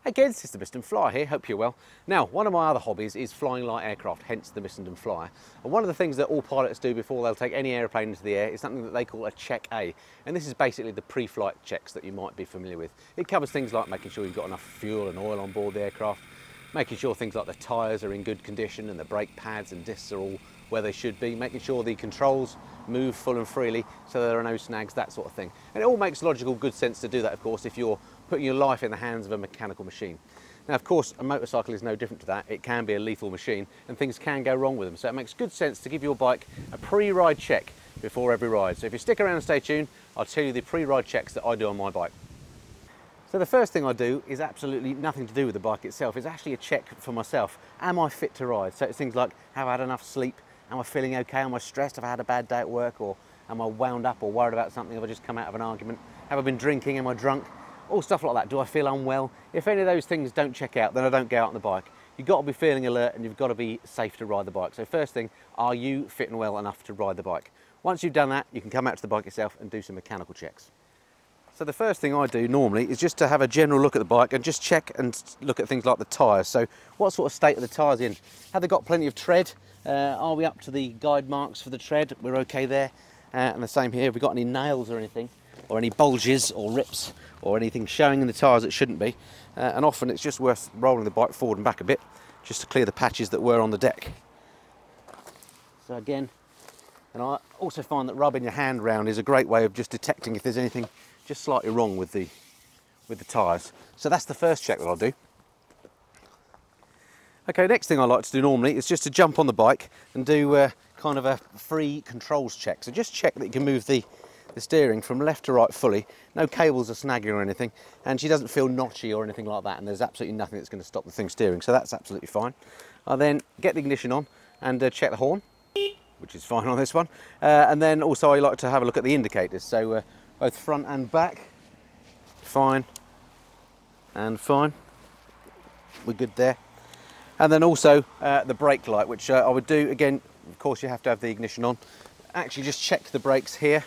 Again, this is the Misston Flyer here, hope you're well. Now, one of my other hobbies is flying light aircraft, hence the Misston Flyer. And one of the things that all pilots do before they'll take any aeroplane into the air is something that they call a Check A. And this is basically the pre-flight checks that you might be familiar with. It covers things like making sure you've got enough fuel and oil on board the aircraft, making sure things like the tyres are in good condition and the brake pads and discs are all where they should be, making sure the controls move full and freely so there are no snags, that sort of thing. And it all makes logical good sense to do that, of course, if you're putting your life in the hands of a mechanical machine. Now, of course, a motorcycle is no different to that. It can be a lethal machine and things can go wrong with them. So it makes good sense to give your bike a pre-ride check before every ride. So if you stick around and stay tuned, I'll tell you the pre-ride checks that I do on my bike. So the first thing I do is absolutely nothing to do with the bike itself. It's actually a check for myself. Am I fit to ride? So it's things like, have I had enough sleep? Am I feeling okay? Am I stressed? Have I had a bad day at work? Or am I wound up or worried about something? Have I just come out of an argument? Have I been drinking? Am I drunk? All stuff like that. Do I feel unwell? If any of those things don't check out, then I don't go out on the bike. You've got to be feeling alert and you've got to be safe to ride the bike. So first thing, are you fit and well enough to ride the bike? Once you've done that, you can come out to the bike itself and do some mechanical checks. So the first thing I do normally is just to have a general look at the bike and just check and look at things like the tyres. So what sort of state are the tyres in? Have they got plenty of tread? Are we up to the guide marks for the tread? We're okay there. And the same here, have we got any nails or anything? Or any bulges or rips or anything showing in the tyres that shouldn't be. And often it's just worth rolling the bike forward and back a bit just to clear the patches that were on the deck. So again, and I also find that rubbing your hand around is a great way of just detecting if there's anything just slightly wrong with the tyres. So that's the first check that I'll do. Okay, next thing I like to do normally is just to jump on the bike and do kind of a free controls check. So just check that you can move the steering from left to right fully, no cables are snagging or anything, and she doesn't feel notchy or anything like that, and there's absolutely nothing that's going to stop the thing steering, so that's absolutely fine. I'll then get the ignition on and check the horn, which is fine on this one, and then also I like to have a look at the indicators, so both front and back, fine and fine, we're good there. And then also the brake light, which I would do, again, of course you have to have the ignition on, actually just check the brakes here,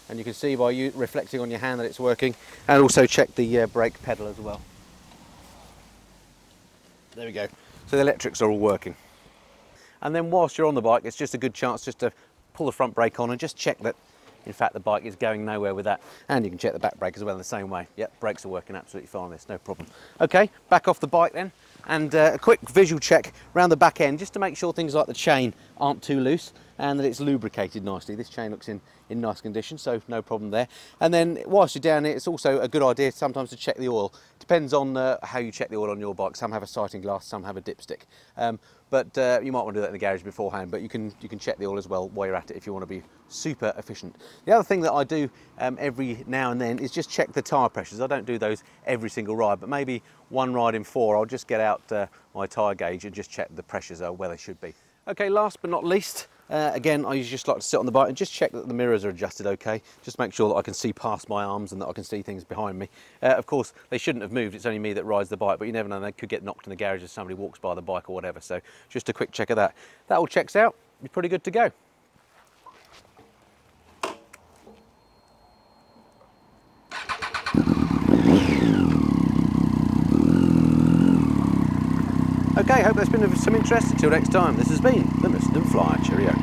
and you can see by you reflecting on your hand that it's working, and also check the brake pedal as well. There we go, so the electrics are all working. And then whilst you're on the bike, it's just a good chance just to pull the front brake on and just check that in fact the bike is going nowhere with that, and you can check the back brake as well in the same way. Yep, brakes are working absolutely fine on this, no problem. Okay, back off the bike then, and a quick visual check around the back end just to make sure things like the chain aren't too loose and that it's lubricated nicely. This chain looks in nice condition, so no problem there. And then whilst you're down here, it's also a good idea sometimes to check the oil. Depends on how you check the oil on your bike. Some have a sighting glass, some have a dipstick. But you might want to do that in the garage beforehand, but you can check the oil as well while you're at it if you want to be super efficient. The other thing that I do every now and then is just check the tyre pressures. I don't do those every single ride, but maybe one ride in 4, I'll just get out my tyre gauge and just check the pressures are where they should be. Okay, last but not least, again, I usually just like to sit on the bike and just check that the mirrors are adjusted okay. Just make sure that I can see past my arms and that I can see things behind me. Of course, they shouldn't have moved. It's only me that rides the bike, but you never know, they could get knocked in the garage if somebody walks by the bike or whatever. So just a quick check of that. That all checks out, you're pretty good to go. Okay, hope that's been of some interest. Until next time, this has been the Misston Flyer. Cheerio.